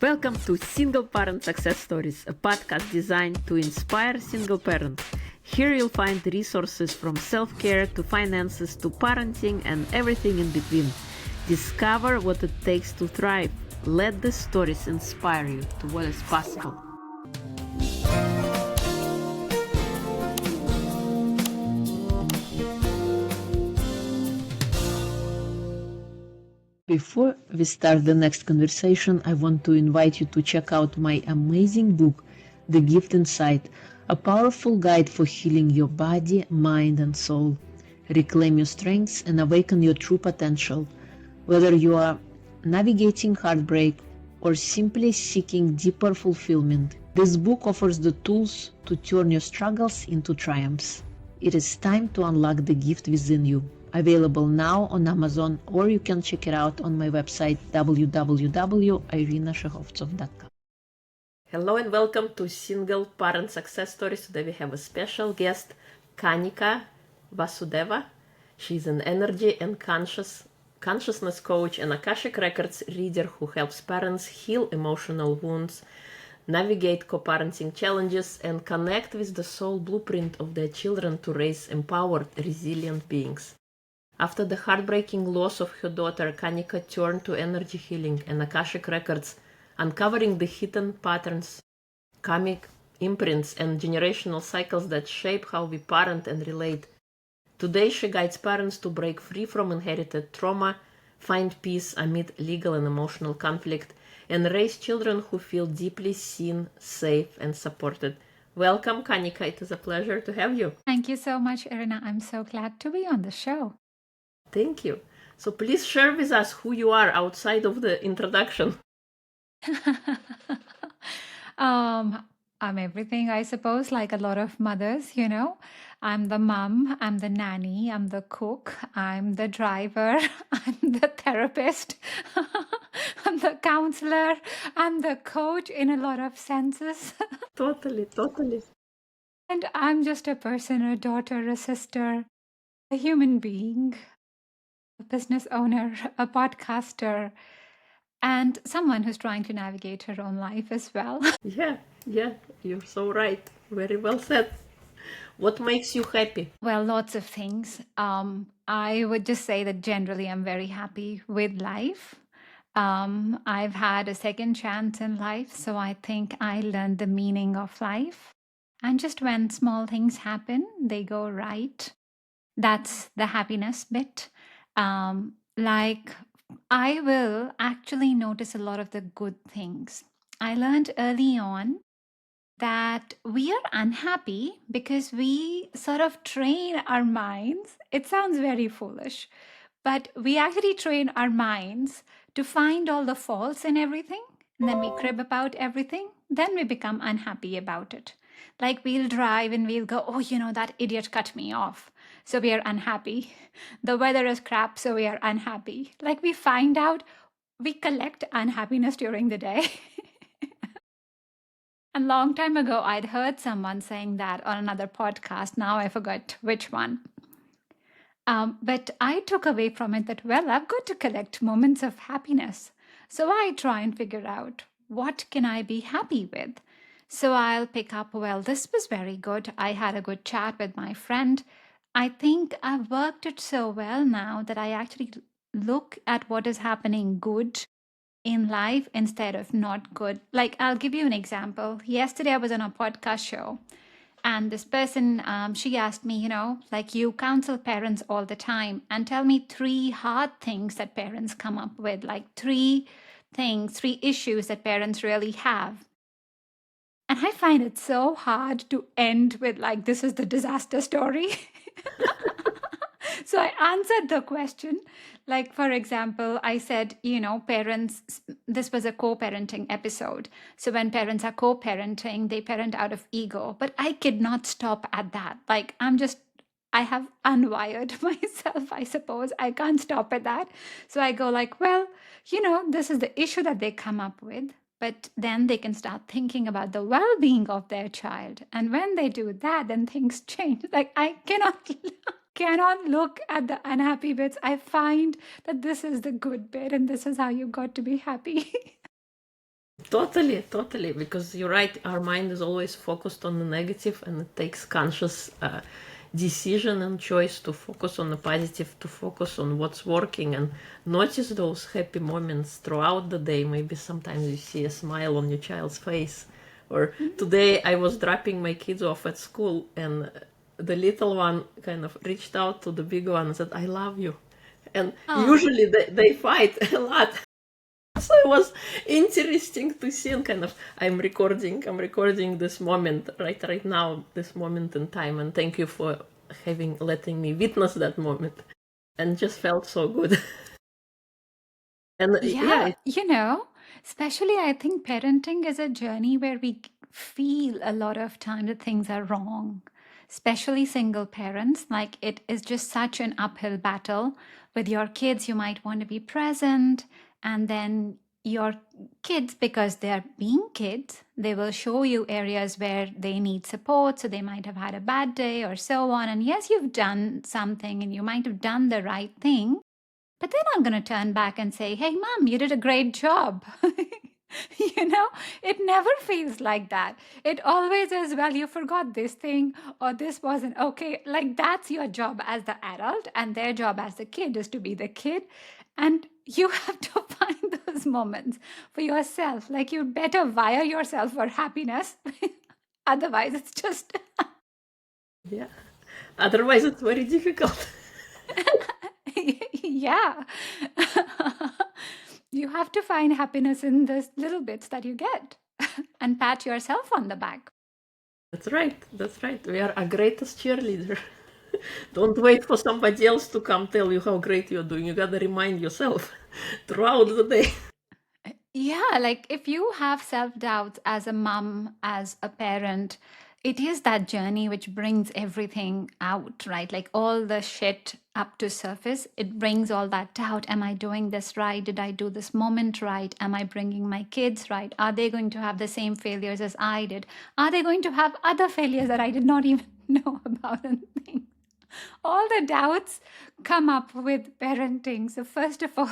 Welcome to Single Parent Success Stories, a podcast designed to inspire single parents. Here you'll find resources from self-care to finances to parenting and everything in between. Discover what it takes to thrive. Let the stories inspire you to what is possible. Before we start the next conversation, I want to invite you to check out my amazing book, The Gift Inside, a powerful guide for healing your body, mind, and soul. Reclaim your strengths and awaken your true potential. Whether you are navigating heartbreak or simply seeking deeper fulfillment, this book offers the tools to turn your struggles into triumphs. It is time to unlock the gift within you. Available now on Amazon, or you can check it out on my website www.irinashehovtsov.com. Hello and welcome to Single Parent Success Stories. Today we have a special guest, Kanika Vasudeva. She's an energy and consciousness coach and Akashic Records reader who helps parents heal emotional wounds, navigate co-parenting challenges, and connect with the soul blueprint of their children to raise empowered, resilient beings. After the heartbreaking loss of her daughter, Kanika turned to energy healing and Akashic Records, uncovering the hidden patterns, karmic imprints, and generational cycles that shape how we parent and relate. Today, she guides parents to break free from inherited trauma, find peace amid legal and emotional conflict, and raise children who feel deeply seen, safe, and supported. Welcome, Kanika. It is a pleasure to have you. Thank you so much, Irina. I'm so glad to be on the show. Thank you. So please share with us who you are outside of the introduction. I'm everything, I suppose, like a lot of mothers, you know. I'm the mom, I'm the nanny, I'm the cook, I'm the driver, I'm the therapist, I'm the counselor, I'm the coach in a lot of senses. Totally. And I'm just a person, a daughter, a sister, a human being, a business owner, a podcaster, and someone who's trying to navigate her own life as well. Yeah, you're so right. Very well said. What makes you happy? Well, lots of things. I would just say that generally I'm very happy with life. I've had a second chance in life, so I think I learned the meaning of life. And just when small things happen, they go right. That's the happiness bit. Like I will actually notice a lot of the good things. I learned early on that we are unhappy because we sort of train our minds. It sounds very foolish, but we actually train our minds to find all the faults in everything. And then we crib about everything. Then we become unhappy about it. Like we'll drive and we'll go, oh, you know, that idiot cut me off. So we are unhappy. The weather is crap, so we are unhappy. Like we find out we collect unhappiness during the day. A long time ago, I'd heard someone saying that on another podcast. Now I forgot which one. But I took away from it that, well, I've got to collect moments of happiness. So I try and figure out what can I be happy with. So I'll pick up, well, this was very good. I had a good chat with my friend. I think I've worked it so well now that I actually look at what is happening good in life instead of not good. Like, I'll give you an example. Yesterday, I was on a podcast show, and this person, she asked me, you know, like you counsel parents all the time, and tell me 3 hard things that parents come up with, like 3 issues that parents really have. And I find it so hard to end with, like, this is the disaster story. So I answered the question. Like, for example, I said, you know, parents, this was a co-parenting episode. So when parents are co-parenting, they parent out of ego. But I could not stop at that. Like, I have unwired myself, I suppose. I can't stop at that. So I go like, well, you know, this is the issue that they come up with. But then they can start thinking about the well-being of their child. And when they do that, then things change. Like, I cannot look at the unhappy bits. I find that this is the good bit and this is how you got to be happy. Totally, because you're right, our mind is always focused on the negative, and it takes conscious decision and choice to focus on the positive, to focus on what's working, and notice those happy moments throughout the day. Maybe sometimes you see a smile on your child's face. Or today I was dropping my kids off at school, and the little one kind of reached out to the big one and said, "I love you." And Oh, usually they fight a lot. So it was interesting to see, and kind of I'm recording this moment right now, this moment in time, and thank you for letting me witness that moment, and just felt so good. And yeah, yeah, especially I think parenting is a journey where we feel a lot of time that things are wrong, especially single parents. Like it is just such an uphill battle. With your kids, you might want to be present, and then your kids, because they're being kids, they will show you areas where they need support. So they might have had a bad day or so on. And yes, you've done something and you might have done the right thing. But then I'm going to turn back and say, hey, mom, you did a great job. It never feels like that. It always is, well, you forgot this thing or this wasn't okay. Like that's your job as the adult, and their job as the kid is to be the kid. And you have to find those moments for yourself. Like you better wire yourself for happiness. Otherwise, it's just, yeah. Otherwise, it's very difficult. yeah. You have to find happiness in the little bits that you get and pat yourself on the back. That's right. That's right. We are a greatest cheerleader. Don't wait for somebody else to come tell you how great you're doing. You gotta remind yourself throughout the day. Yeah, like if you have self doubts as a mom, as a parent, it is that journey which brings everything out, right? Like all the shit up to surface. It brings all that doubt. Am I doing this right? Did I do this moment right? Am I bringing my kids right? Are they going to have the same failures as I did? Are they going to have other failures that I did not even know about and things? All the doubts come up with parenting. So, first of all,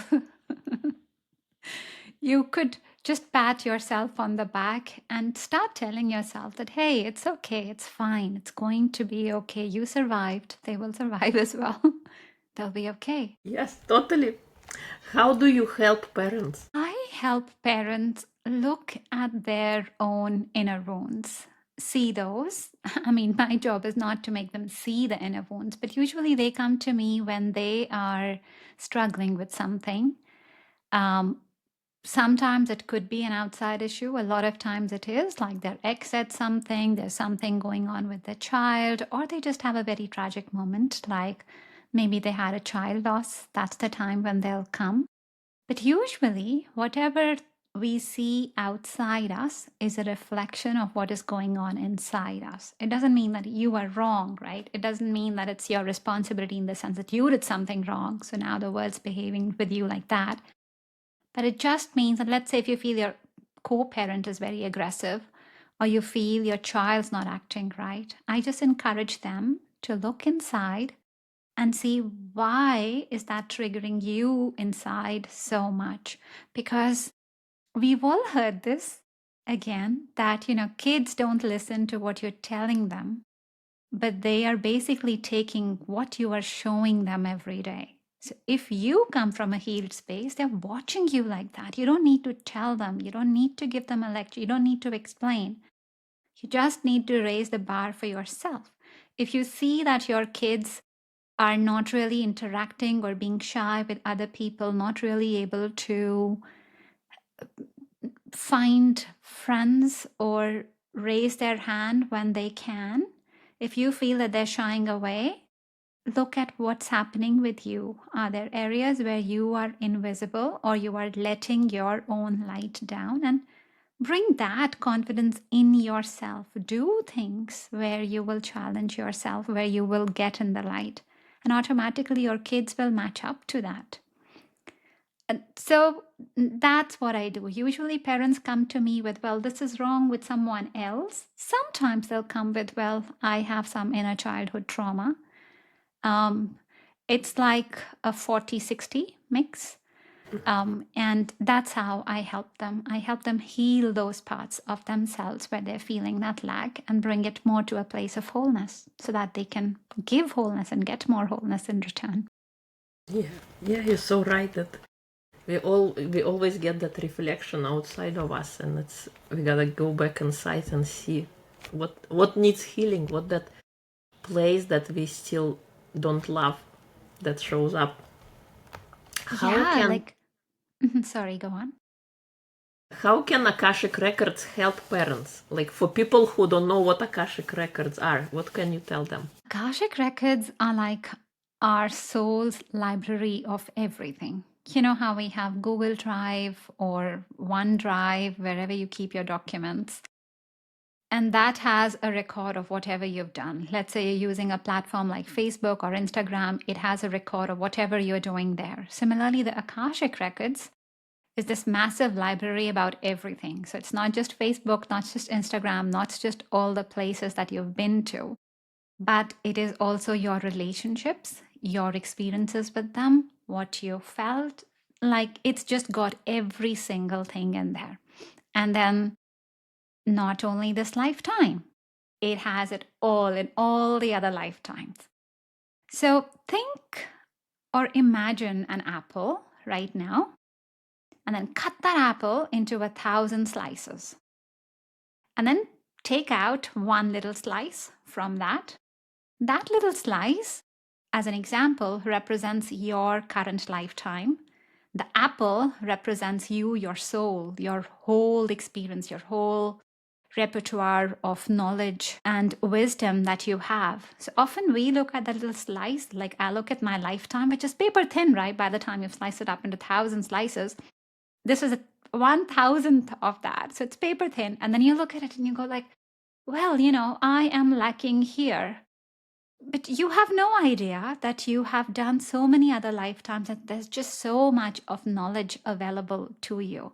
you could just pat yourself on the back and start telling yourself that, hey, it's okay, it's fine, it's going to be okay. You survived, they will survive as well. They'll be okay. Yes, totally. How do you help parents? I help parents look at their own inner wounds, see those. I mean, my job is not to make them see the inner wounds, but usually they come to me when they are struggling with something. Um, Sometimes it could be an outside issue. A lot of times it is like their ex said something, there's something going on with their child, or they just have a very tragic moment, like maybe they had a child loss. That's the time when they'll come. But usually, whatever we see outside us is a reflection of what is going on inside us. It doesn't mean that you are wrong, right? It doesn't mean that it's your responsibility in the sense that you did something wrong. So now the world's behaving with you like that. But it just means that, let's say, if you feel your co parent is very aggressive or you feel your child's not acting right, I just encourage them to look inside and see why is that triggering you inside so much. Because we've all heard this again, that kids don't listen to what you're telling them, but they are basically taking what you are showing them every day. So if you come from a healed space, they're watching you like that. You don't need to tell them, you don't need to give them a lecture, you don't need to explain. You just need to raise the bar for yourself. If you see that your kids are not really interacting or being shy with other people, not really able to find friends or raise their hand when they can, if you feel that they're shying away, look at what's happening with you. Are there areas where you are invisible or you are letting your own light down? And bring that confidence in yourself. Do things where you will challenge yourself, where you will get in the light. And automatically your kids will match up to that. So that's what I do. Usually parents come to me with, well, this is wrong with someone else. Sometimes they'll come with, well, I have some inner childhood trauma. It's like a 40-60 mix. And that's how I help them. I help them heal those parts of themselves where they're feeling that lack and bring it more to a place of wholeness so that they can give wholeness and get more wholeness in return. Yeah, you're so right that we always get that reflection outside of us, and we gotta go back inside and see what needs healing, what that place that we still don't love that shows up. How Yeah, can like, sorry, go on. how can Akashic Records help parents? Like for people who don't know what Akashic Records are, what can you tell them? Akashic Records are like our soul's library of everything. You know how we have Google Drive or OneDrive, wherever you keep your documents. And that has a record of whatever you've done. Let's say you're using a platform like Facebook or Instagram, it has a record of whatever you're doing there. Similarly, the Akashic Records is this massive library about everything. So it's not just Facebook, not just Instagram, not just all the places that you've been to, but it is also your relationships, your experiences with them, what you felt. Like it's just got every single thing in there. And then not only this lifetime, it has it all in all the other lifetimes. So think or imagine an apple right now, and then cut that apple into 1,000 slices. And then take out one little slice from that. That little slice, as an example, represents your current lifetime. The apple represents you, your soul, your whole experience, your whole repertoire of knowledge and wisdom that you have. So often we look at that little slice, like I look at my lifetime, which is paper thin, right? By the time you've sliced it up into 1,000 slices, this is a 1,000th of that. So it's paper thin. And then you look at it and you go like, well, I am lacking here. But you have no idea that you have done so many other lifetimes that there's just so much of knowledge available to you.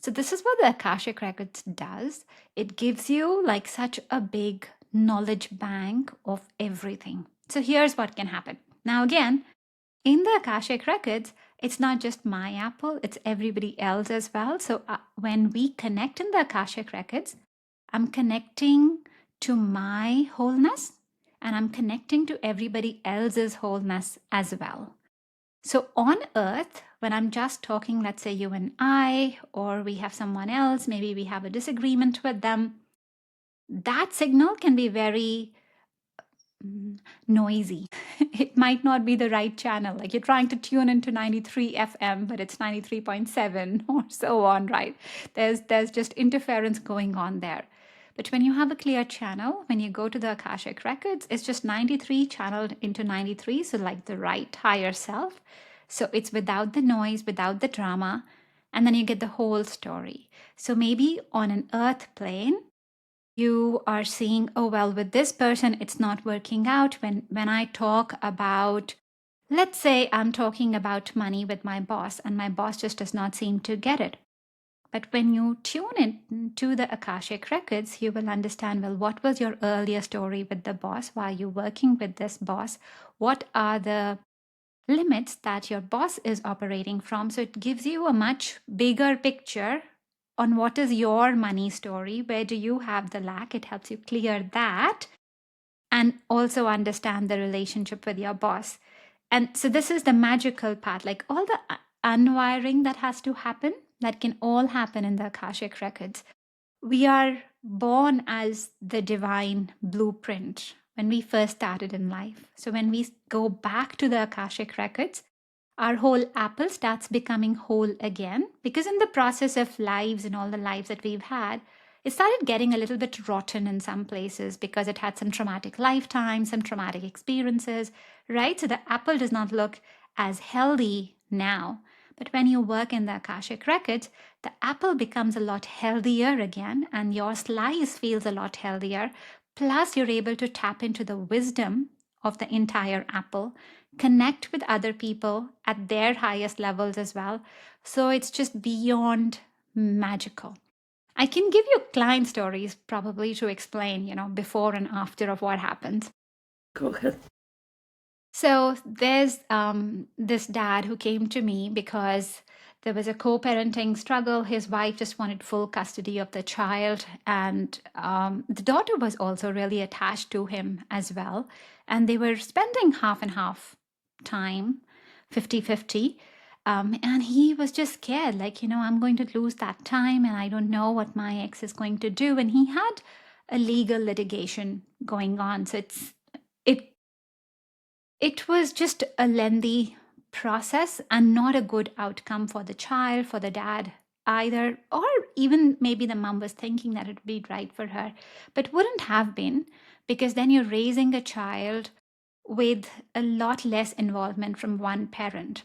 So this is what the Akashic Records does. It gives you like such a big knowledge bank of everything. So here's what can happen. Now again, in the Akashic Records, it's not just my apple, it's everybody else as well. So when we connect in the Akashic Records, I'm connecting to my wholeness and I'm connecting to everybody else's wholeness as well. So on earth, when I'm just talking, let's say you and I, or we have someone else, maybe we have a disagreement with them, that signal can be very noisy. It might not be the right channel. Like you're trying to tune into 93 FM, but it's 93.7 or so on, right? There's just interference going on there. But when you have a clear channel, when you go to the Akashic Records, it's just 93 channeled into 93, so like the right higher self. So it's without the noise, without the drama, and then you get the whole story. So maybe on an earth plane, you are seeing, oh, well, with this person, it's not working out. When I talk about, let's say I'm talking about money with my boss and my boss just does not seem to get it. But when you tune in to the Akashic Records, you will understand, well, what was your earlier story with the boss? Why are you working with this boss? What are the limits that your boss is operating from? So it gives you a much bigger picture on what is your money story, where do you have the lack. It helps you clear that and also understand the relationship with your boss. And so this is the magical part, like all the unwiring that has to happen, that can all happen in the Akashic Records. We are born as the divine blueprint when we first started in life. So when we go back to the Akashic Records, our whole apple starts becoming whole again, because in the process of lives and all the lives that we've had, it started getting a little bit rotten in some places because it had some traumatic lifetimes, some traumatic experiences, right? So the apple does not look as healthy now. But when you work in the Akashic Records, the apple becomes a lot healthier again, and your slice feels a lot healthier. Plus, you're able to tap into the wisdom of the entire apple, connect with other people at their highest levels as well. So it's just beyond magical. I can give you client stories probably to explain, before and after of what happens. Go ahead. So there's this dad who came to me because There was a co-parenting struggle. His wife just wanted full custody of the child, and the daughter was also really attached to him as well. And they were spending half and half time, 50-50. And he was just scared, like, I'm going to lose that time, and I don't know what my ex is going to do. And he had a legal litigation going on. So it was just a lengthy process and not a good outcome for the child, for the dad either, or even maybe the mom was thinking that it would be right for her, but wouldn't have been, because then you're raising a child with a lot less involvement from one parent.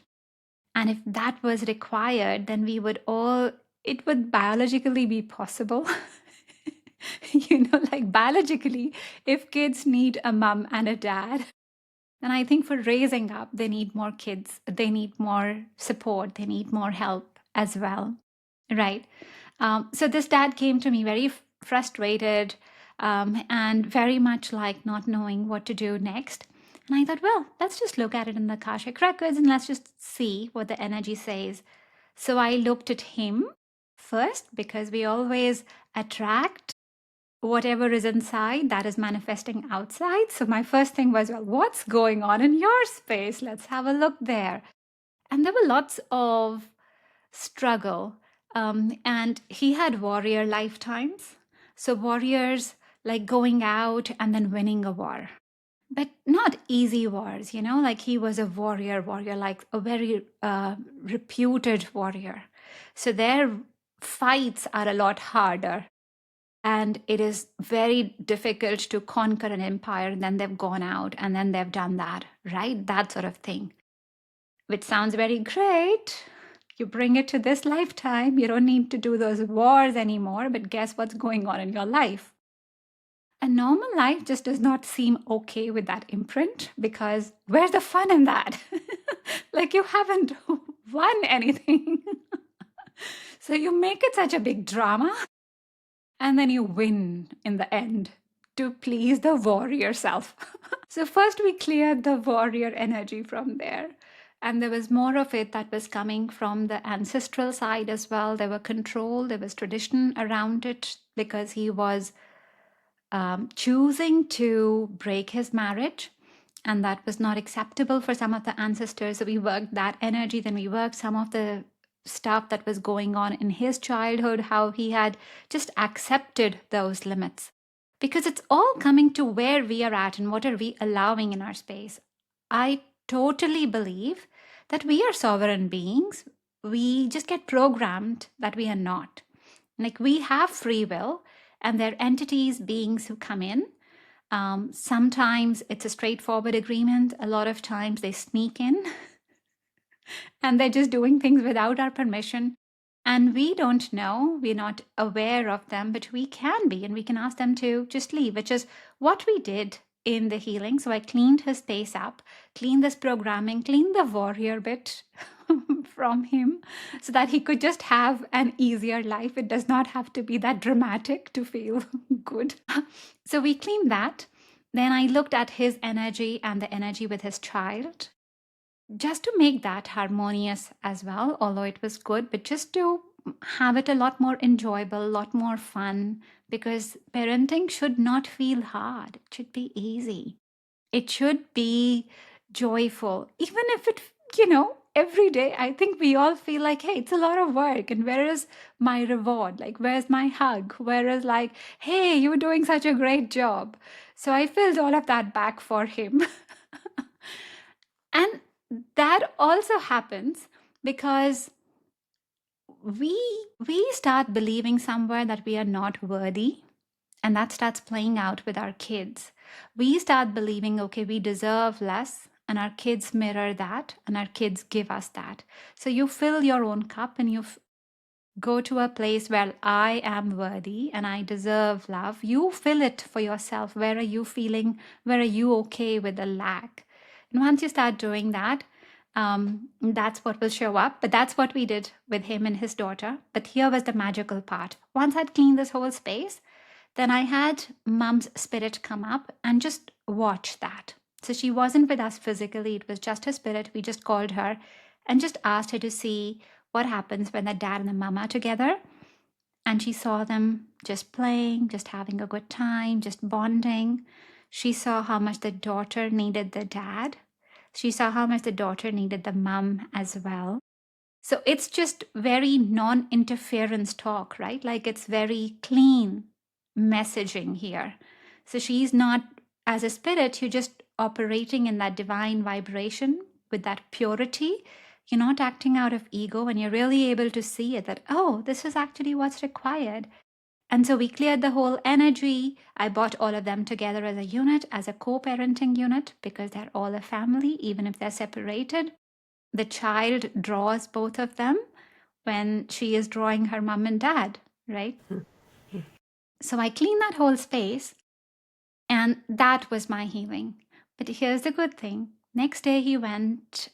And if that was required, then it would biologically be possible. Like biologically, if kids need a mom and a dad, and I think for raising up, they need more kids, they need more support, they need more help as well. Right. So this dad came to me very frustrated and very much like not knowing what to do next. And I thought, well, let's just look at it in the Akashic Records and let's just see what the energy says. So I looked at him first, because we always attract whatever is inside that is manifesting outside. So my first thing was, well, what's going on in your space? Let's have a look there. And there were lots of struggle. And he had warrior lifetimes. So warriors like going out and then winning a war. But not easy wars, like he was a warrior, like a very reputed warrior. So their fights are a lot harder. And it is very difficult to conquer an empire, and then they've gone out and then they've done that, right? That sort of thing, which sounds very great. You bring it to this lifetime, you don't need to do those wars anymore, but guess what's going on in your life? A normal life just does not seem okay with that imprint, because where's the fun in that? Like you haven't won anything. So you make it such a big drama. And then you win in the end to please the warrior self. So first we cleared the warrior energy from there. And there was more of it that was coming from the ancestral side as well. There were control, there was tradition around it, because he was choosing to break his marriage. And that was not acceptable for some of the ancestors. So we worked that energy, then we worked some of the stuff that was going on in his childhood, how he had just accepted those limits. Because it's all coming to where we are at and what are we allowing in our space. I totally believe that we are sovereign beings. We just get programmed that we are not. Like we have free will, and they're entities, beings who come in. Sometimes it's a straightforward agreement. A lot of times they sneak in. And they're just doing things without our permission. And we don't know, we're not aware of them, but we can be, and we can ask them to just leave, which is what we did in the healing. So I cleaned his space up, cleaned this programming, cleaned the warrior bit from him so that he could just have an easier life. It does not have to be that dramatic to feel good. So we cleaned that. Then I looked at his energy and the energy with his child, just to make that harmonious as well, although it was good, but just to have it a lot more enjoyable, a lot more fun, because parenting should not feel hard. It should be easy. It should be joyful, even if it, every day, I think we all feel like, hey, it's a lot of work. And where is my reward? Like, where's my hug? Where is like, hey, you were doing such a great job. So I filled all of that back for him. And that also happens because we start believing somewhere that we are not worthy, and that starts playing out with our kids. We start believing, okay, we deserve less, and our kids mirror that, and our kids give us that. So you fill your own cup and you go to a place where I am worthy and I deserve love. You fill it for yourself. Where are you feeling? Where are you okay with the lack? And once you start doing that, that's what will show up. But that's what we did with him and his daughter. But here was the magical part. Once I'd cleaned this whole space, then I had mom's spirit come up and just watch that. So she wasn't with us physically. It was just her spirit. We just called her and just asked her to see what happens when the dad and the mom are together. And she saw them just playing, just having a good time, just bonding. She saw how much the daughter needed the dad. She saw how much the daughter needed the mom as well. So it's just very non-interference talk, right? Like it's very clean messaging here. So she's not, as a spirit, you're just operating in that divine vibration with that purity. You're not acting out of ego, and you're really able to see it that, oh, this is actually what's required. And so we cleared the whole energy. I brought all of them together as a unit, as a co-parenting unit, because they're all a family, even if they're separated. The child draws both of them when she is drawing her mom and dad, right? So I cleaned that whole space, and that was my healing. But here's the good thing. Next day he went,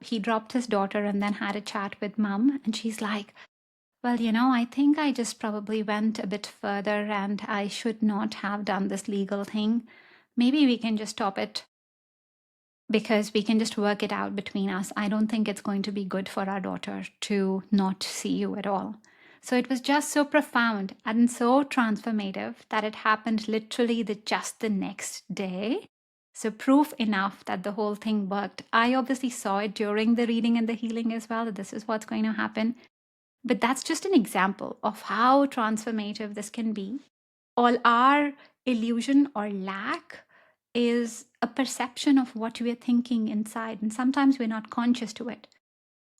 he dropped his daughter and then had a chat with mom, and she's like, well, I think I just probably went a bit further and I should not have done this legal thing. Maybe we can just stop it because we can just work it out between us. I don't think it's going to be good for our daughter to not see you at all. So it was just so profound and so transformative that it happened literally just the next day. So proof enough that the whole thing worked. I obviously saw it during the reading and the healing as well, that this is what's going to happen. But that's just an example of how transformative this can be. All our illusion or lack is a perception of what we are thinking inside, and sometimes we're not conscious to it,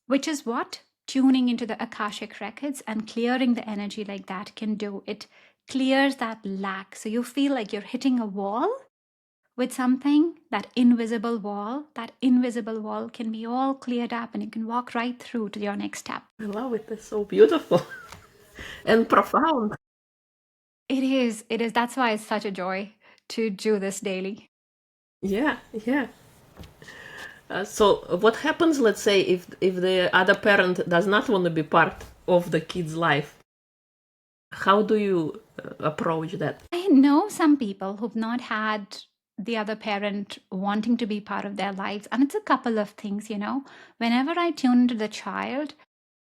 which is what tuning into the Akashic Records and clearing the energy like that can do. It clears that lack. So you feel like you're hitting a wall with something, that invisible wall can be all cleared up and you can walk right through to your next step. I love it. It's so beautiful and profound. It is. That's why it's such a joy to do this daily. Yeah. So what happens, let's say, if the other parent does not want to be part of the kid's life? How do you approach that? I know some people who've not had the other parent wanting to be part of their lives, and it's a couple of things. Whenever I tune into the child,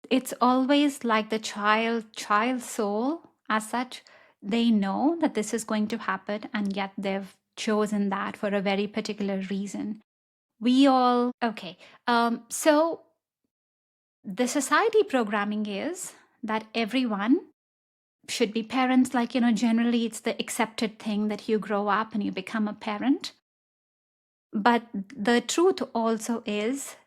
it's always like the child soul as such. They know that this is going to happen, and yet they've chosen that for a very particular reason. So the society programming is that everyone should be parents. Like, generally it's the accepted thing that you grow up and you become a parent. But the truth also is,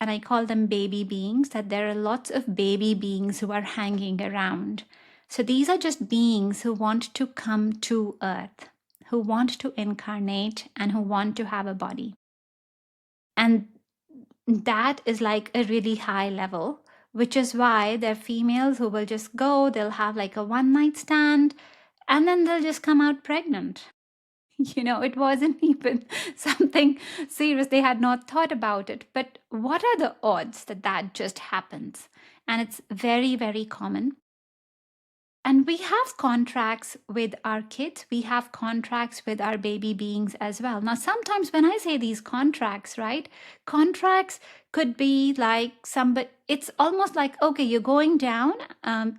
and I call them baby beings, that there are lots of baby beings who are hanging around. So these are just beings who want to come to earth, who want to incarnate, and who want to have a body. And that is like a really high level, which is why there are females who will just go, they'll have like a one night stand, and then they'll just come out pregnant. It wasn't even something serious. They had not thought about it. But what are the odds that that just happens? And it's very, very common. And we have contracts with our kids. We have contracts with our baby beings as well. Now, sometimes when I say these contracts, right? Contracts could be like it's almost like, okay, you're going down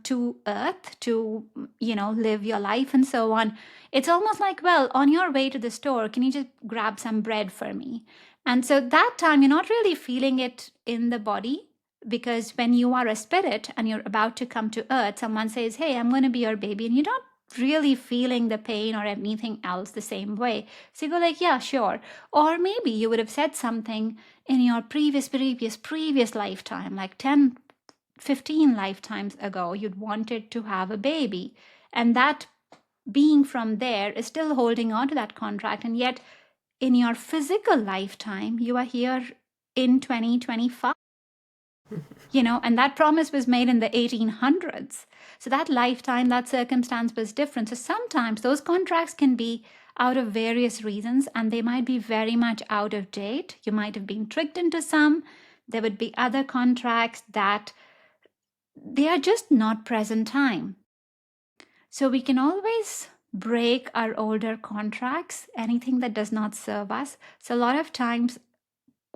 to earth to, live your life and so on. It's almost like, well, on your way to the store, can you just grab some bread for me? And so that time you're not really feeling it in the body. Because when you are a spirit and you're about to come to earth, someone says, hey, I'm going to be your baby, and you're not really feeling the pain or anything else the same way. So you go like, yeah, sure. Or maybe you would have said something in your previous lifetime, like 10, 15 lifetimes ago, you'd wanted to have a baby. And that being from there is still holding on to that contract. And yet in your physical lifetime, you are here in 2025. And that promise was made in the 1800s. So that lifetime, that circumstance was different. So sometimes those contracts can be out of various reasons, and they might be very much out of date. You might have been tricked into some. There would be other contracts that they are just not present time. So we can always break our older contracts, anything that does not serve us. So a lot of times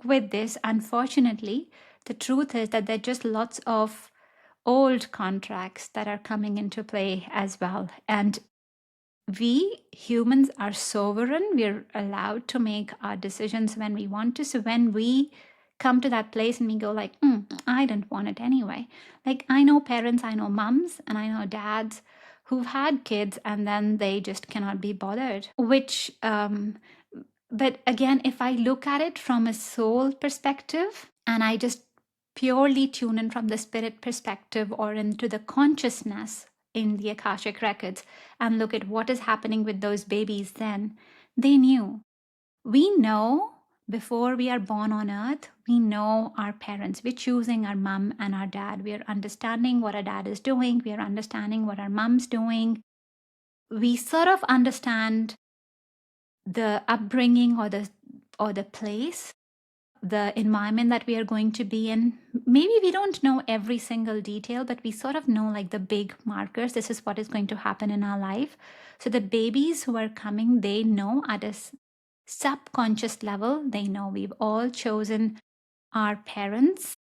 with this, unfortunately, the truth is that there are just lots of old contracts that are coming into play as well. And we humans are sovereign. We're allowed to make our decisions when we want to. So when we come to that place and we go like, I didn't want it anyway. Like I know parents, I know mums, and I know dads who've had kids and then they just cannot be bothered. But again, if I look at it from a soul perspective and I just purely tune in from the spirit perspective or into the consciousness in the Akashic Records and look at what is happening with those babies, then they knew. We know before we are born on earth, we know our parents. We're choosing our mom and our dad. We are understanding what our dad is doing. We are understanding what our mom's doing. We sort of understand the upbringing or the place, the environment that we are going to be in. Maybe we don't know every single detail, but we sort of know like the big markers. This is what is going to happen in our life. So the babies who are coming, they know at a subconscious level, they know we've all chosen our parents,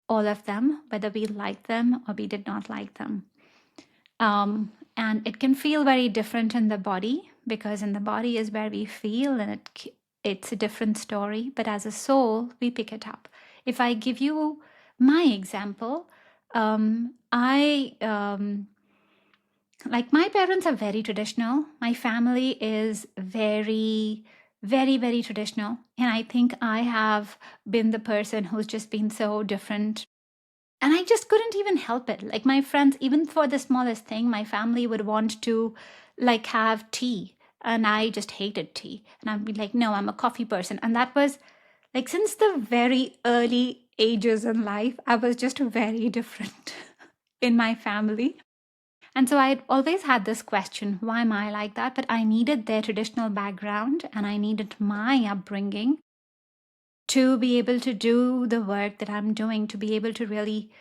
all of them, whether we like them or we did not like them. And it can feel very different in the body, because in the body is where we feel, and it's a different story. But as a soul, we pick it up. If I give you my example, like my parents are very traditional. My family is very, very, very traditional. And I think I have been the person who's just been so different. And I just couldn't even help it. Like my friends, even for the smallest thing, my family would want to like have tea. And I just hated tea. And I'd be like, no, I'm a coffee person. And that was like since the very early ages in life, I was just very different in my family. And so I'd always had this question, why am I like that? But I needed their traditional background and I needed my upbringing to be able to do the work that I'm doing, to be able to really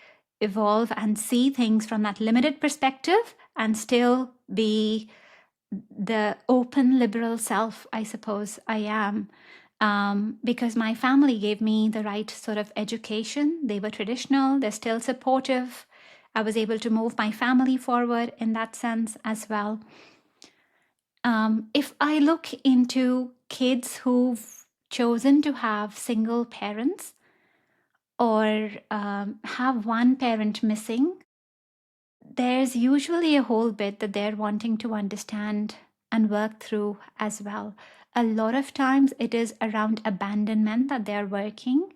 evolve and see things from that limited perspective and still be the open liberal self, I suppose I am. Because my family gave me the right sort of education. They were traditional, they're still supportive. I was able to move my family forward in that sense as well. If I look into kids who've chosen to have single parents or have one parent missing, there's usually a whole bit that they're wanting to understand and work through as well. A lot of times it is around abandonment that they're working.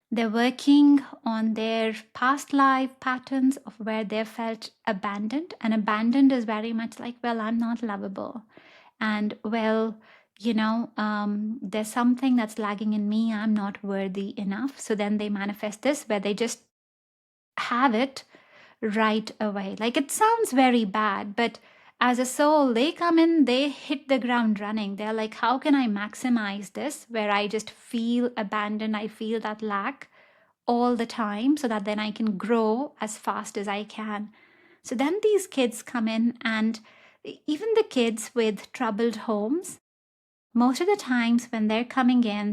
They're working on their past life patterns of where they felt abandoned. And abandoned is very much like, well, I'm not lovable. And well, there's something that's lagging in me. I'm not worthy enough. So then they manifest this where they just have it right away. Like it sounds very bad, but as a soul, they come in, they hit the ground running. They're like, how can I maximize this where I just feel abandoned? I feel that lack all the time so that then I can grow as fast as I can. So then these kids come in, and even the kids with troubled homes, most of the times when they're coming in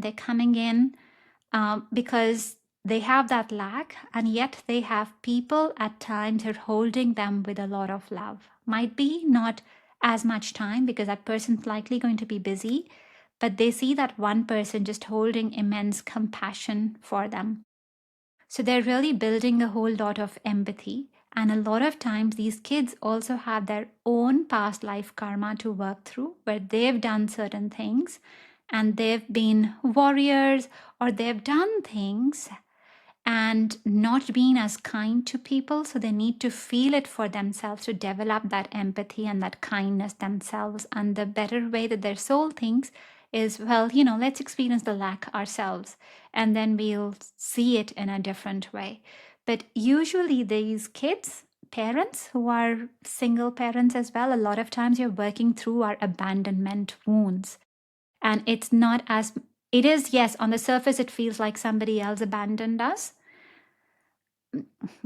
because they have that lack, and yet they have people at times who are holding them with a lot of love. Might be not as much time because that person's likely going to be busy, but they see that one person just holding immense compassion for them. So they're really building a whole lot of empathy. And a lot of times these kids also have their own past life karma to work through, where they've done certain things and they've been warriors, or they've done things and not been as kind to people. So they need to feel it for themselves to develop that empathy and that kindness themselves. And the better way that their soul thinks is, well, let's experience the lack ourselves, and then we'll see it in a different way. But usually these kids, parents who are single parents as well, a lot of times you're working through our abandonment wounds. And it's not as, it is, yes, on the surface, it feels like somebody else abandoned us.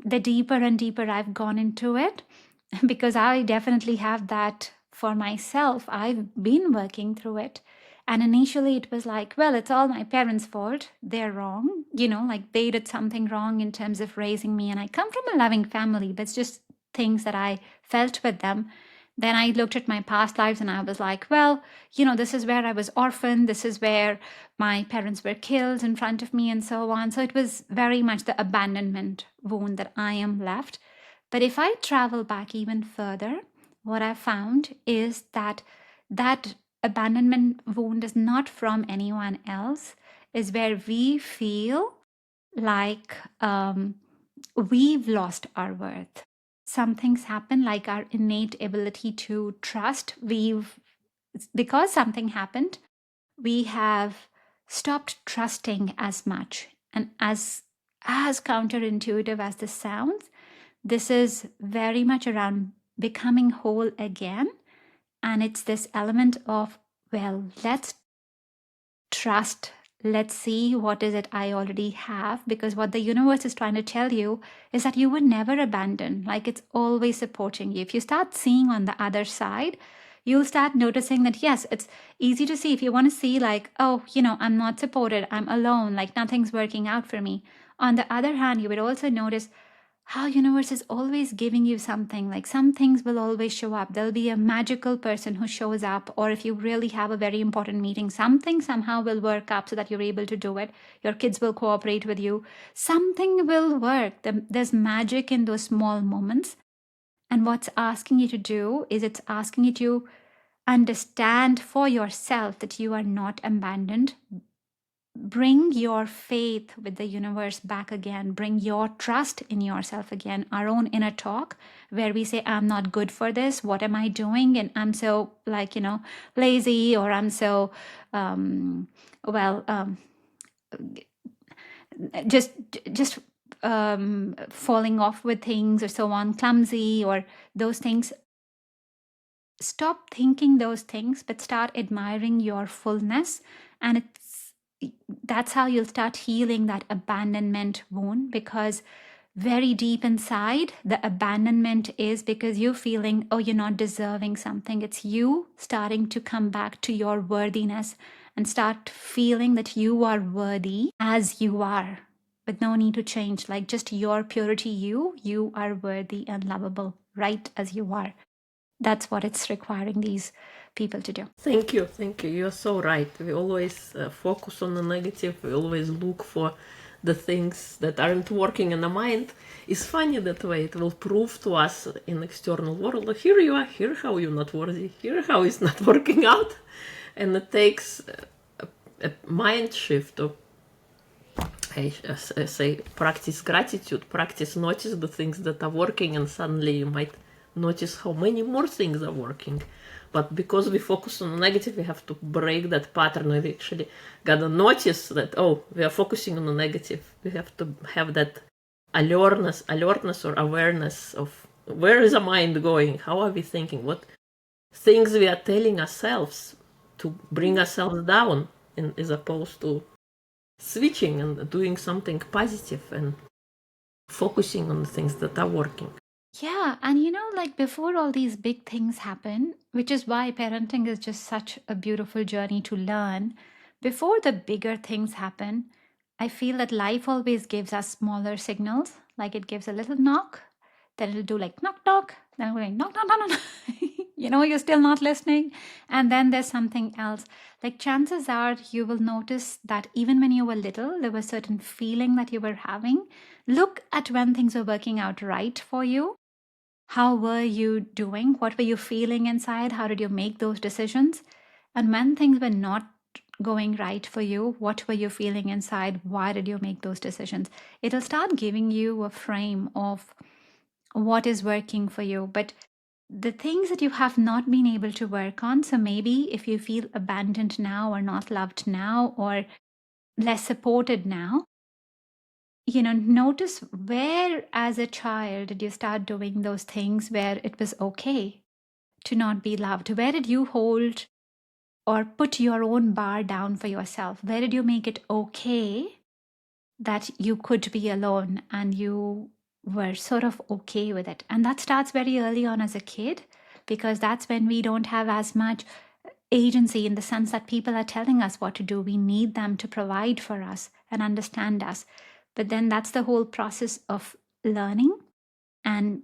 The deeper and deeper I've gone into it, because I definitely have that for myself, I've been working through it. And initially it was like, well, it's all my parents' fault. They're wrong. Like they did something wrong in terms of raising me. And I come from a loving family, but it's just things that I felt with them. Then I looked at my past lives and I was like, well, this is where I was orphaned. This is where my parents were killed in front of me and so on. So it was very much the abandonment wound that I am left. But if I travel back even further, what I found is that abandonment wound is not from anyone else, is where we feel like we've lost our worth. Some things happen, like our innate ability to trust. Because something happened, we have stopped trusting as much. And as counterintuitive as this sounds, this is very much around becoming whole again. And it's this element of, well, let's trust. Let's see what is it I already have, because what the universe is trying to tell you is that you were never abandoned. Like, it's always supporting you. If you start seeing on the other side, you'll start noticing that, yes, it's easy to see. If you want to see like, oh, I'm not supported, I'm alone, like nothing's working out for me. On the other hand, you would also notice how universe is always giving you something. Like, some things will always show up. There'll be a magical person who shows up, or if you really have a very important meeting, something somehow will work up so that you're able to do it. Your kids will cooperate with you. Something will work. There's magic in those small moments. And what's asking you to do is, it's asking you to understand for yourself that you are not abandoned. Bring your faith with the universe back again. Bring your trust in yourself again. Our own inner talk, where we say, I'm not good for this. What am I doing? And I'm so lazy, or I'm so, just falling off with things or so on, clumsy, or those things. Stop thinking those things, but start admiring your fullness. And that's how you'll start healing that abandonment wound, because very deep inside, the abandonment is because you're feeling, oh, you're not deserving something. It's you starting to come back to your worthiness and start feeling that you are worthy as you are, with no need to change. Like, just your purity, you are worthy and lovable right as you are. That's what it's requiring these people to do. Thank you. You're so right. We always focus on the negative. We always look for the things that aren't working in the mind. It's funny that way. It will prove to us in external world, here you are, here how you're not worthy, here how it's not working out. And it takes a mind shift of, I say, practice gratitude, practice notice the things that are working, and suddenly you might notice how many more things are working. But because we focus on the negative, we have to break that pattern. We actually gotta notice that, oh, we are focusing on the negative. We have to have that alertness or awareness of, where is the mind going? How are we thinking? What things we are telling ourselves to bring ourselves down, as opposed to switching and doing something positive and focusing on the things that are working. Yeah, and like, before all these big things happen, which is why parenting is just such a beautiful journey to learn, before the bigger things happen, I feel that life always gives us smaller signals. Like, it gives a little knock, then it'll do like knock, knock, then it'll go like knock, knock, knock, knock. You're still not listening. And then there's something else. Like, chances are you will notice that even when you were little, there was a certain feeling that you were having. Look at when things were working out right for you. How were you doing? What were you feeling inside? How did you make those decisions? And when things were not going right for you, what were you feeling inside? Why did you make those decisions? It'll start giving you a frame of what is working for you. But the things that you have not been able to work on, so maybe if you feel abandoned now, or not loved now, or less supported now, notice where as a child did you start doing those things where it was okay to not be loved? Where did you hold or put your own bar down for yourself? Where did you make it okay that you could be alone and you were sort of okay with it? And that starts very early on as a kid, because that's when we don't have as much agency in the sense that people are telling us what to do. We need them to provide for us and understand us. But then that's the whole process of learning and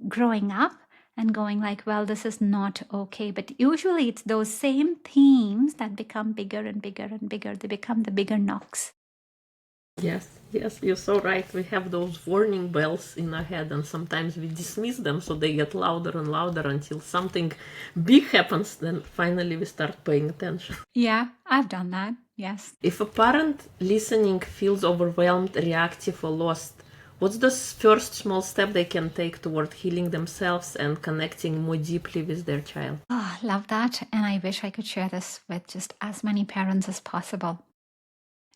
growing up and going like, well, this is not okay. But usually it's those same themes that become bigger and bigger and bigger. They become the bigger knocks. Yes, you're so right. We have those warning bells in our head, and sometimes we dismiss them so they get louder and louder until something big happens. Then finally we start paying attention. Yeah, I've done that. Yes. If a parent listening feels overwhelmed, reactive, or lost, what's the first small step they can take toward healing themselves and connecting more deeply with their child? Oh, love that. And I wish I could share this with just as many parents as possible.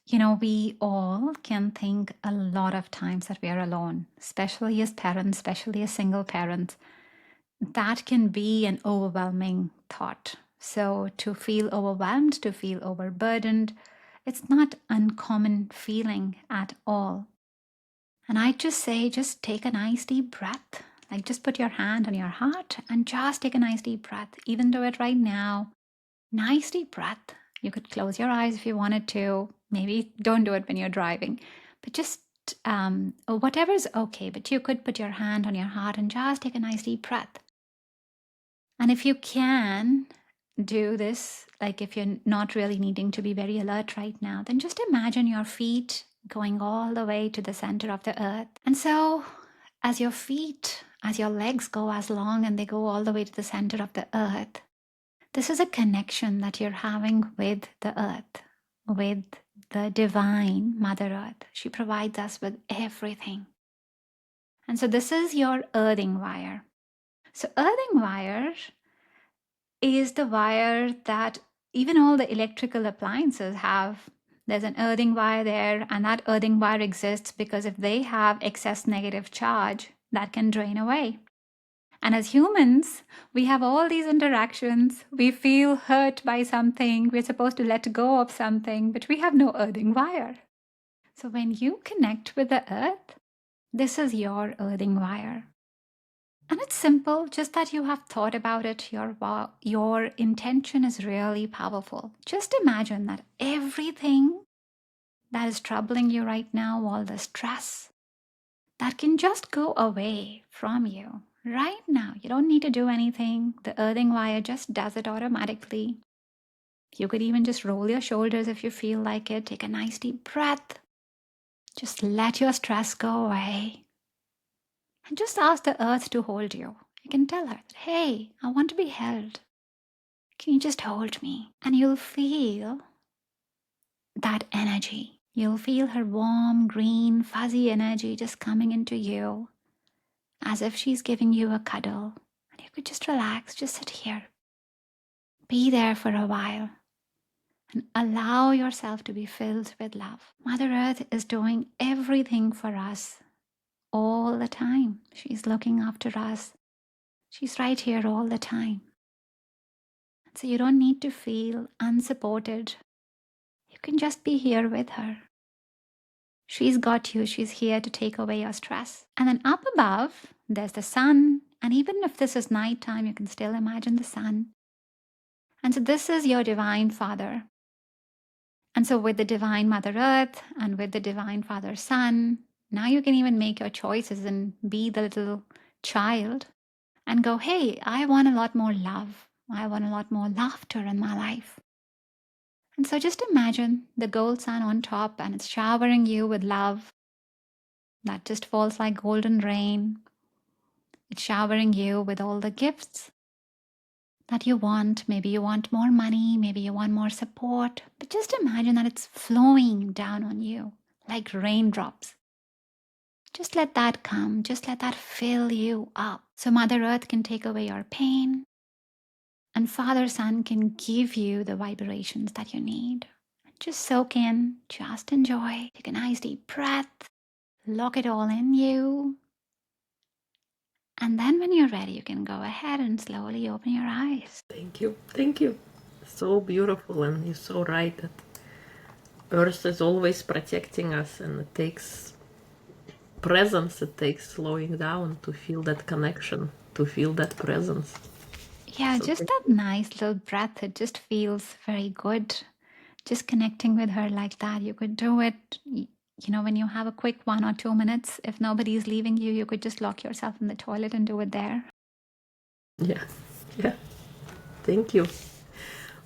You know, we all can think a lot of times that we are alone, especially as parents, especially as single parents. That can be an overwhelming thought. So to feel overwhelmed, to feel overburdened, it's not uncommon feeling at all. And I just say, just take a nice deep breath. Like just put your hand on your heart and just take a nice deep breath. Even do it right now. Nice deep breath. You could close your eyes if you wanted to. Maybe don't do it when you're driving, but just whatever's okay. But you could put your hand on your heart and just take a nice deep breath. And if you can do this, like if you're not really needing to be very alert right now, then just imagine your feet going all the way to the center of the earth. And so as your feet, as your legs go as long and they go all the way to the center of the earth, this is a connection that you're having with the earth, with the divine Mother Earth. She provides us with everything. And so this is your earthing wire. So earthing wire is the wire that even all the electrical appliances have. There's an earthing wire there, and that earthing wire exists because if they have excess negative charge, that can drain away. And as humans, we have all these interactions. We feel hurt by something. We're supposed to let go of something, but we have no earthing wire. So when you connect with the earth, this is your earthing wire. And it's simple, just that you have thought about it. Your intention is really powerful. Just imagine that everything that is troubling you right now, all the stress, that can just go away from you right now. You don't need to do anything. The earthing wire just does it automatically. You could even just roll your shoulders if you feel like it. Take a nice deep breath. Just let your stress go away. And just ask the earth to hold you. You can tell her, hey, I want to be held. Can you just hold me? And you'll feel that energy. You'll feel her warm, green, fuzzy energy just coming into you as if she's giving you a cuddle. And you could just relax, just sit here. Be there for a while and allow yourself to be filled with love. Mother Earth is doing everything for us all the time. She's looking after us. She's right here all the time. So you don't need to feel unsupported. You can just be here with her. She's got you. She's here to take away your stress. And then up above, there's the sun. And even if this is nighttime, you can still imagine the sun. And so this is your Divine Father. And so with the Divine Mother Earth and with the Divine Father Sun, now you can even make your choices and be the little child and go, hey, I want a lot more love. I want a lot more laughter in my life. And so just imagine the gold sun on top and it's showering you with love that just falls like golden rain. It's showering you with all the gifts that you want. Maybe you want more money, maybe you want more support, but just imagine that it's flowing down on you like raindrops. Just let that come, just let that fill you up. So Mother Earth can take away your pain and Father Sun can give you the vibrations that you need. Just soak in, just enjoy, take a nice deep breath, lock it all in you. And then when you're ready, you can go ahead and slowly open your eyes. Thank you. So beautiful, and you're so right that Earth is always protecting us, and it takes presence, it takes slowing down to feel that connection, to feel that presence. Yeah, So just thank that you. nice little breath. It just feels very good. Just connecting with her like that. You could do it, when you have a quick 1 or 2 minutes. If nobody's leaving you, you could just lock yourself in the toilet and do it there. Yeah, yeah. Thank you.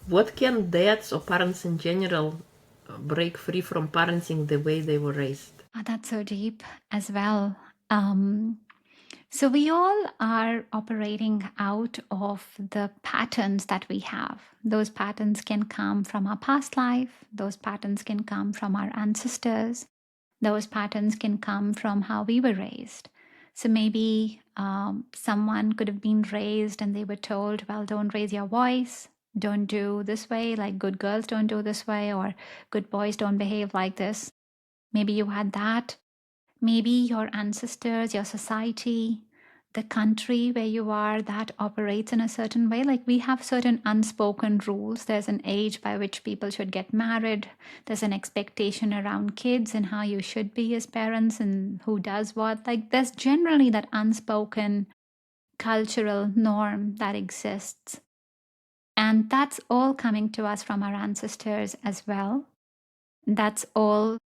What can dads or parents in general break free from parenting the way they were raised? Oh, that's so deep as well. So we all are operating out of the patterns that we have. Those patterns can come from our past life. Those patterns can come from our ancestors. Those patterns can come from how we were raised. So maybe someone could have been raised and they were told, well, don't raise your voice, don't do this way, like good girls don't do this way, or good boys don't behave like this. Maybe you had that. Maybe your ancestors, your society, the country where you are, that operates in a certain way. Like we have certain unspoken rules. There's an age by which people should get married. There's an expectation around kids and how you should be as parents and who does what. Like there's generally that unspoken cultural norm that exists. And that's all coming to us from our ancestors as well. That's all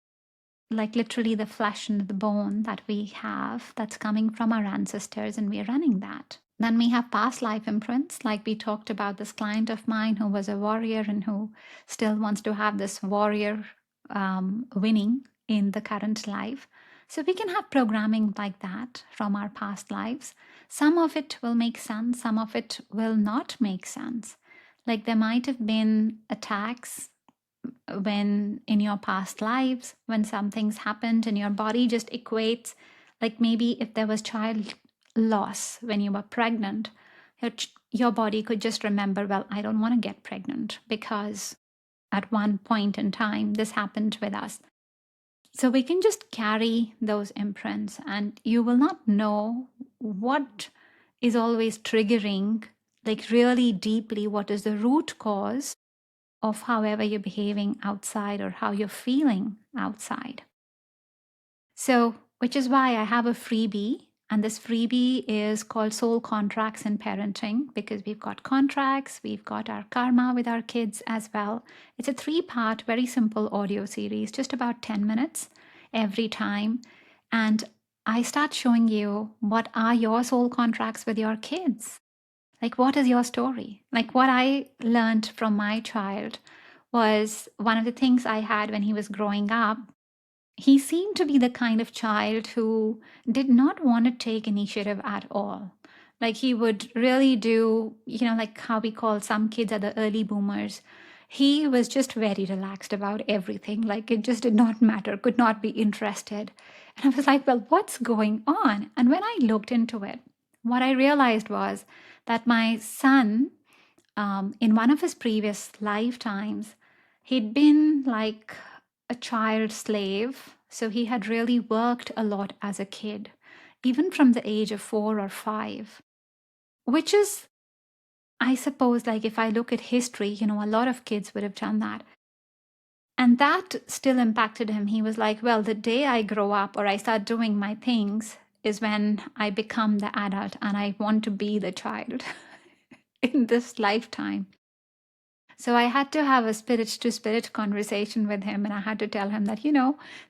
like literally the flesh and the bone that we have that's coming from our ancestors, and we're running that. Then we have past life imprints, like we talked about this client of mine who was a warrior and who still wants to have this warrior winning in the current life. So we can have programming like that from our past lives. Some of it will make sense, some of it will not make sense. Like there might have been attacks when in your past lives, when something's happened and your body just equates, like maybe if there was child loss when you were pregnant, your body could just remember, well, I don't want to get pregnant because at one point in time this happened with us. So we can just carry those imprints, and you will not know what is always triggering, like really deeply, what is the root cause of however you're behaving outside or how you're feeling outside. So, which is why I have a freebie. And this freebie is called Soul Contracts in Parenting, because we've got contracts, we've got our karma with our kids as well. It's a 3-part, very simple audio series, just about 10 minutes every time. And I start showing you what are your soul contracts with your kids. Like, what is your story? Like, what I learned from my child was one of the things I had when he was growing up. He seemed to be the kind of child who did not want to take initiative at all. Like, he would really do, like how we call some kids are the early boomers. He was just very relaxed about everything. Like, it just did not matter, could not be interested. And I was like, well, what's going on? And when I looked into it, what I realized was that my son, in one of his previous lifetimes, he'd been like a child slave. So he had really worked a lot as a kid, even from the age of 4 or 5, which is, I suppose, like if I look at history, a lot of kids would have done that. And that still impacted him. He was like, well, the day I grow up or I start doing my things is when I become the adult and I want to be the child in this lifetime. So I had to have a spirit to spirit conversation with him. And I had to tell him that,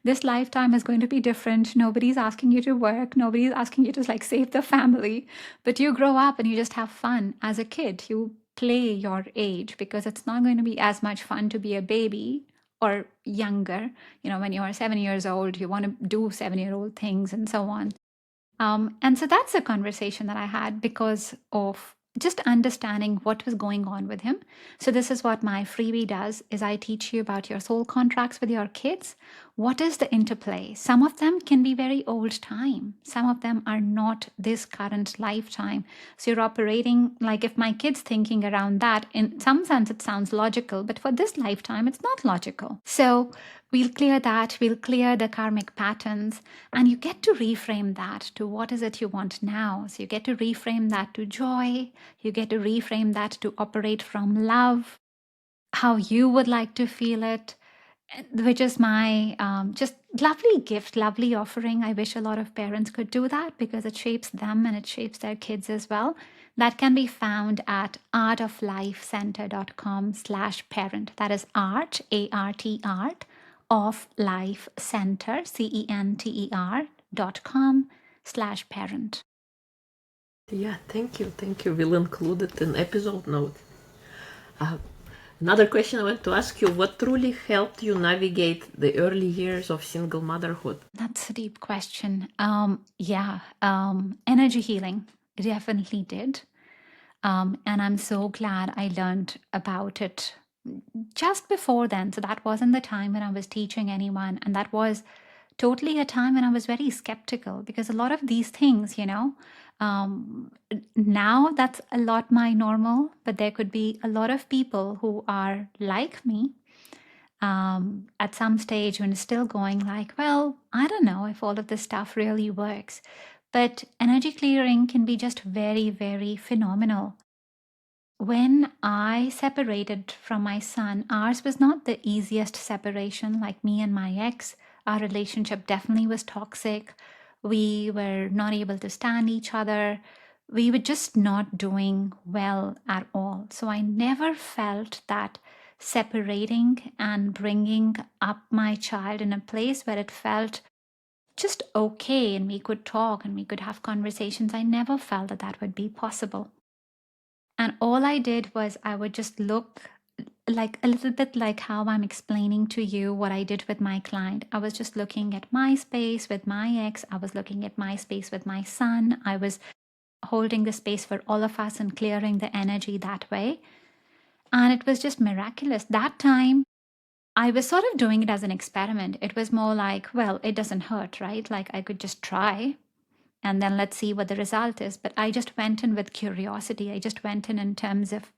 this lifetime is going to be different. Nobody's asking you to work. Nobody's asking you to like save the family. But you grow up and you just have fun as a kid. You play your age, because it's not going to be as much fun to be a baby or younger. When you're 7 years old, you want to do 7-year-old things and so on. And so that's a conversation that I had because of just understanding what was going on with him. So this is what my freebie does, is I teach you about your soul contracts with your kids. What is the interplay? Some of them can be very old time. Some of them are not this current lifetime. So you're operating like, if my kid's thinking around that, in some sense it sounds logical, but for this lifetime it's not logical. So we'll clear that, we'll clear the karmic patterns, and you get to reframe that to what is it you want now. So you get to reframe that to joy, you get to reframe that to operate from love, how you would like to feel it, which is my just lovely gift, lovely offering. I wish a lot of parents could do that because it shapes them and it shapes their kids as well. That can be found at artoflifecenter.com/parent. That is art, A-R-T, art, of life center, CENTER.com/parent. Yeah, thank you. Thank you. We'll include it in episode note. Another question I want to ask you, what truly helped you navigate the early years of single motherhood? That's a deep question. Energy healing definitely did. And I'm so glad I learned about it just before then. So that wasn't the time when I was teaching anyone. And that was totally a time when I was very skeptical, because a lot of these things, now that's a lot my normal, but there could be a lot of people who are like me at some stage when it's still going like, well, I don't know if all of this stuff really works. But energy clearing can be just very, very phenomenal. When I separated from my son, ours was not the easiest separation, like me and my ex. Our relationship definitely was toxic. We were not able to stand each other. We were just not doing well at all. So I never felt that separating and bringing up my child in a place where it felt just okay and we could talk and we could have conversations, I never felt that that would be possible. And all I did was I would just look like a little bit like how I'm explaining to you what I did with my client. I was just looking at my space with my ex. I was looking at my space with my son. I was holding the space for all of us and clearing the energy that way. And it was just miraculous. That time, I was sort of doing it as an experiment. It was more like, well, it doesn't hurt, right? Like I could just try and then let's see what the result is. But I just went in with curiosity. I just went in terms of,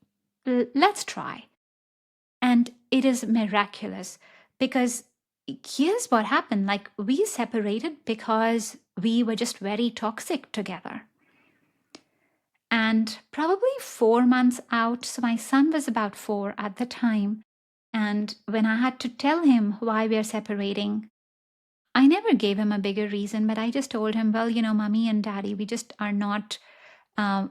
let's try. And it is miraculous, because here's what happened. Like we separated because we were just very toxic together. And probably 4 months out, so my son was about 4 at the time. And when I had to tell him why we are separating, I never gave him a bigger reason, but I just told him, well, mommy and daddy, we just are not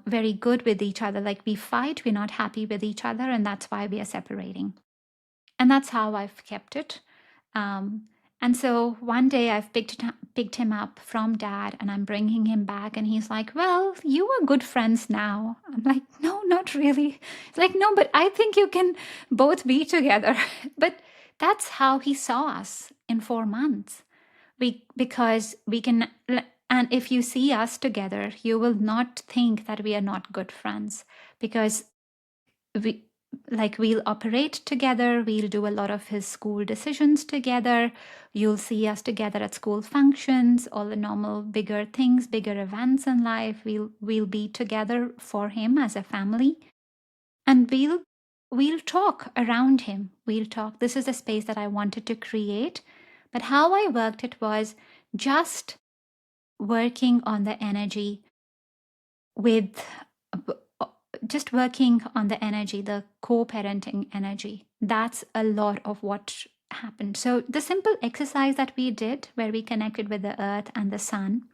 very good with each other. Like we fight, we're not happy with each other, and that's why we are separating. And that's how I've kept it. And so one day I've picked him up from dad and I'm bringing him back, and he's like, well, you are good friends now. I'm like, no, not really. It's like, no, but I think you can both be together. But that's how he saw us in 4 months. Because we can, and if you see us together, you will not think that we are not good friends, because we'll operate together, we'll do a lot of his school decisions together, you'll see us together at school functions, all the normal bigger things, bigger events in life. We'll be together for him as a family, and we'll talk around him. We'll talk. This is the space that I wanted to create. But how I worked it was just working on the energy with just working on the energy, the co-parenting energy. That's a lot of what happened. So the simple exercise that we did, where we connected with the earth and the sun.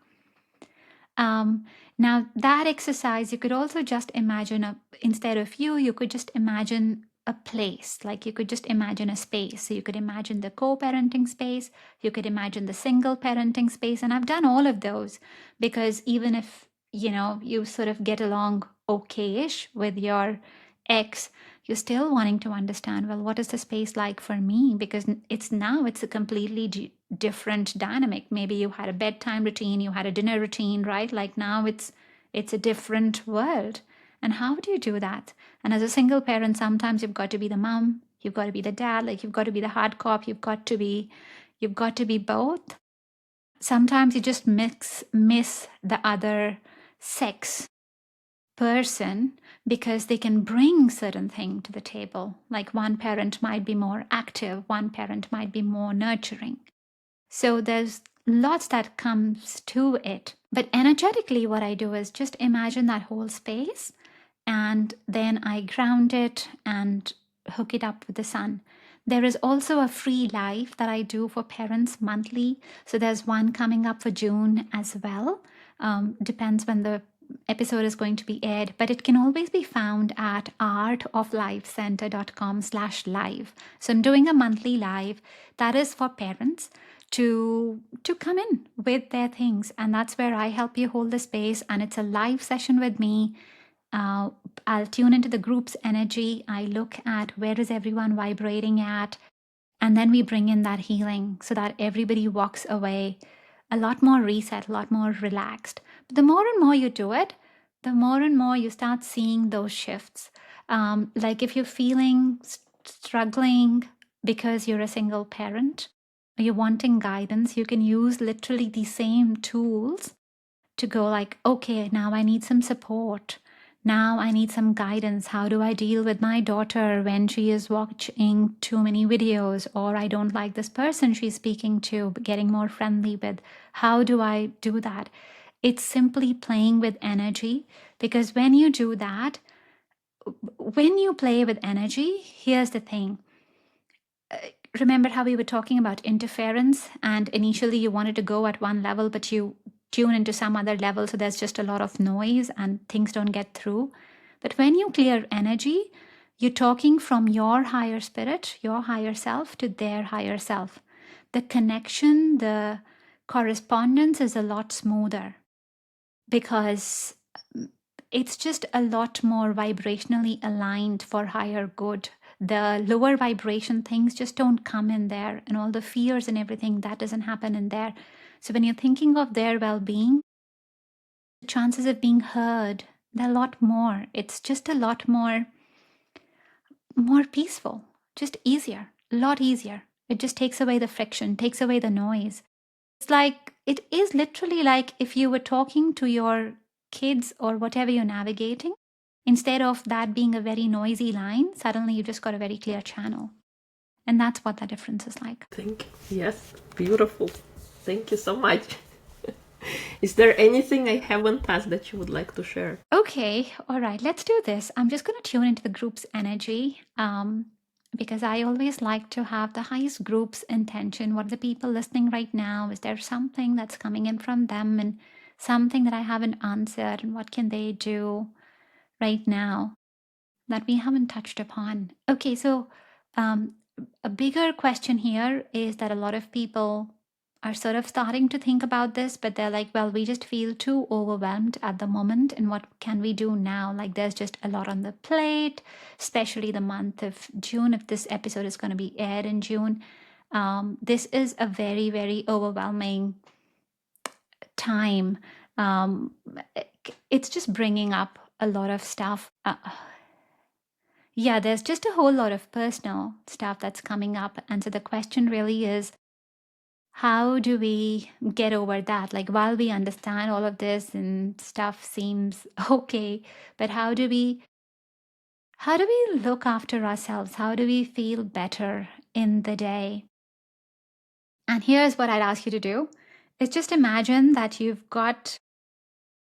Now that exercise, you could also just imagine instead of you could just imagine a place. Like you could just imagine a space. So you could imagine the co-parenting space, you could imagine the single parenting space. And I've done all of those, because even if you sort of get along okay-ish with your ex, you're still wanting to understand, well, what is the space like for me? Because it's a completely different dynamic. Maybe you had a bedtime routine, you had a dinner routine, right? Like now it's a different world. And how do you do that? And as a single parent, sometimes you've got to be the mom, you've got to be the dad, like you've got to be the hard cop, you've got to be both. Sometimes you just miss the other sex person, because they can bring certain thing to the table. Like one parent might be more active, one parent might be more nurturing. So there's lots that comes to it. But energetically, what I do is just imagine that whole space, and then I ground it and hook it up with the sun. There is also a free live that I do for parents monthly. So there's one coming up for June as well. Depends when the episode is going to be aired, but it can always be found at artoflifecenter.com/live. So I'm doing a monthly live that is for parents to come in with their things, and that's where I help you hold the space, and it's a live session with me. I'll tune into the group's energy. I look at where is everyone vibrating at, and then we bring in that healing so that everybody walks away a lot more reset, a lot more relaxed. But the more and more you do it, the more and more you start seeing those shifts. Like if you're feeling struggling because you're a single parent, or you're wanting guidance, you can use literally the same tools to go like, okay, now I need some support. Now I need some guidance. How do I deal with my daughter when she is watching too many videos, or I don't like this person she's speaking to, but getting more friendly with? How do I do that? It's simply playing with energy, because when you do that, when you play with energy, here's the thing. Remember how we were talking about interference, and initially you wanted to go at one level, but you tune into some other level, so there's just a lot of noise and things don't get through. But when you clear energy, you're talking from your higher spirit, your higher self, to their higher self. The connection, the correspondence is a lot smoother, because it's just a lot more vibrationally aligned for higher good. The lower vibration things just don't come in there, and all the fears and everything, that doesn't happen in there. So when you're thinking of their well-being, the chances of being heard, they're a lot more. It's just a lot more peaceful, just easier, a lot easier. It just takes away the friction, takes away the noise. It's like, it is literally like if you were talking to your kids or whatever you're navigating, instead of that being a very noisy line, suddenly you just got a very clear channel. And that's what that difference is like. Thank you. Yes, beautiful. Thank you so much. Is there anything I haven't asked that you would like to share? Okay, all right, let's do this. I'm just going to tune into the group's energy, because I always like to have the highest group's intention. What are the people listening right now? Is there something that's coming in from them, and something that I haven't answered, and what can they do right now that we haven't touched upon? Okay, so a bigger question here is that a lot of people are sort of starting to think about this, but they're like, well, we just feel too overwhelmed at the moment, and what can we do now? Like, there's just a lot on the plate, especially the month of June. If this episode is going to be aired in June, this is a very, very overwhelming time. It's just bringing up a lot of stuff. Yeah, there's just a whole lot of personal stuff that's coming up. And so the question really is, how do we get over that? Like, while we understand all of this and stuff seems okay, but how do we look after ourselves? How do we feel better in the day? And here's what I'd ask you to do, is just imagine that you've got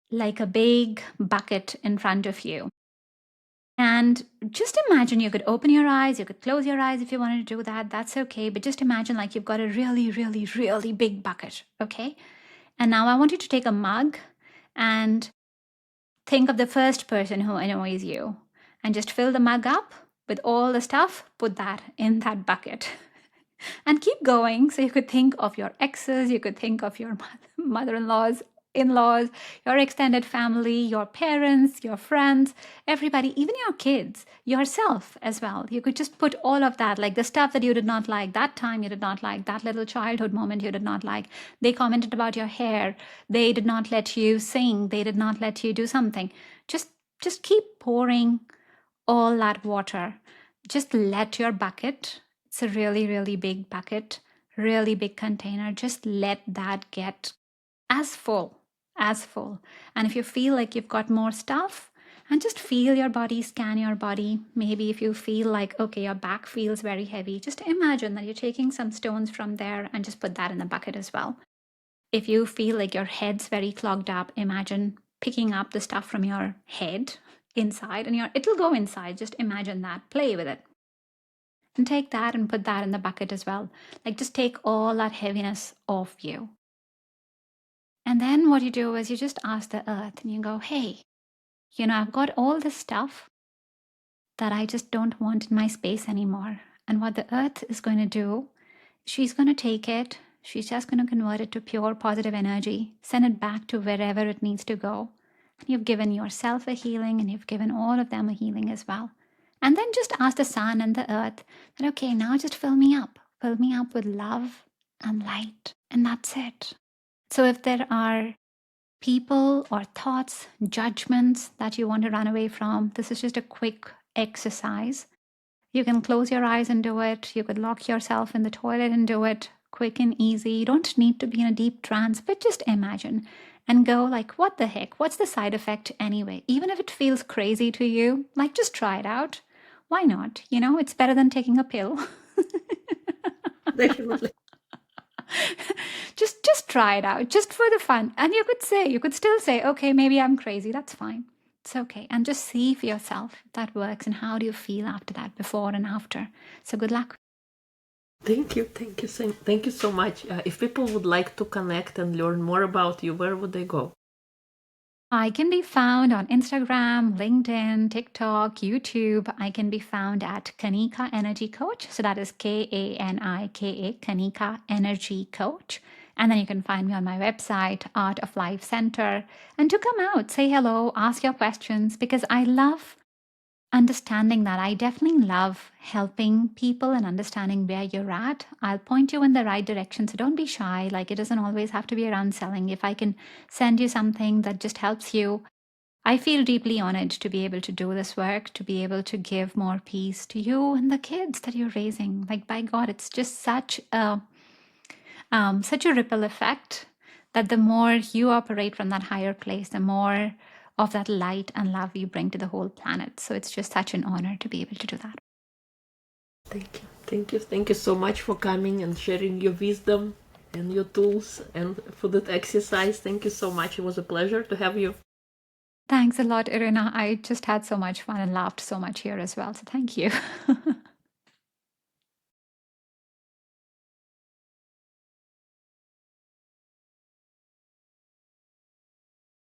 like a big bucket in front of you. And just imagine, you could open your eyes, you could close your eyes if you wanted to do that, that's okay. But just imagine like you've got a really, really, really big bucket, okay? And now I want you to take a mug and think of the first person who annoys you, and just fill the mug up with all the stuff, put that in that bucket. And keep going. So you could think of your exes, you could think of your mother-in-laws, in-laws, your extended family, your parents, your friends, everybody, even your kids, yourself as well. You could just put all of that, like the stuff that you did not like, that time you did not like, that little childhood moment you did not like. They commented about your hair. They did not let you sing. They did not let you do something. Just keep pouring all that water. Just let your bucket, it's a really, really big bucket, really big container, just let that get as full as full. And if you feel like you've got more stuff, and just feel your body, scan your body. Maybe if you feel like, okay, your back feels very heavy, just imagine that you're taking some stones from there and just put that in the bucket as well. If you feel like your head's very clogged up, imagine picking up the stuff from your head inside, and it'll go inside. Just imagine that, play with it. And take that and put that in the bucket as well. Like, just take all that heaviness off you. And then what you do is you just ask the earth and you go, hey, I've got all this stuff that I just don't want in my space anymore. And what the earth is going to do, she's going to take it, she's just going to convert it to pure positive energy, send it back to wherever it needs to go. And you've given yourself a healing and you've given all of them a healing as well. And then just ask the sun and the earth that, okay, now just fill me up with love and light. And that's it. So if there are people or thoughts, judgments that you want to run away from, this is just a quick exercise. You can close your eyes and do it. You could lock yourself in the toilet and do it. Quick and easy. You don't need to be in a deep trance, but just imagine and go like, what the heck? What's the side effect anyway? Even if it feels crazy to you, like just try it out. Why not? It's better than taking a pill. Definitely. just try it out, just for the fun. And you could still say, okay, maybe I'm crazy. That's fine. It's okay. And just see for yourself if that works and how do you feel after that, before and after. So good luck. Thank you so much. If people would like to connect and learn more about you, where would they go? I can be found on Instagram, LinkedIn, TikTok, YouTube. I can be found at Kanika Energy Coach. So that is Kanika, Kanika Energy Coach. And then you can find me on my website, Art of Life Center. And to come out, say hello, ask your questions, because I love understanding that. I definitely love helping people and understanding where you're at. I'll point you in the right direction. So don't be shy. Like, it doesn't always have to be around selling. If I can send you something that just helps you, I feel deeply honored to be able to do this work, to be able to give more peace to you and the kids that you're raising. Like, by God, it's just such a ripple effect that the more you operate from that higher place, the more of that light and love you bring to the whole planet. So it's just such an honor to be able to do that. Thank you so much for coming and sharing your wisdom and your tools and for that exercise. Thank you so much. It was a pleasure to have you. Thanks a lot, Irina. I just had so much fun and laughed so much here as well. So thank you.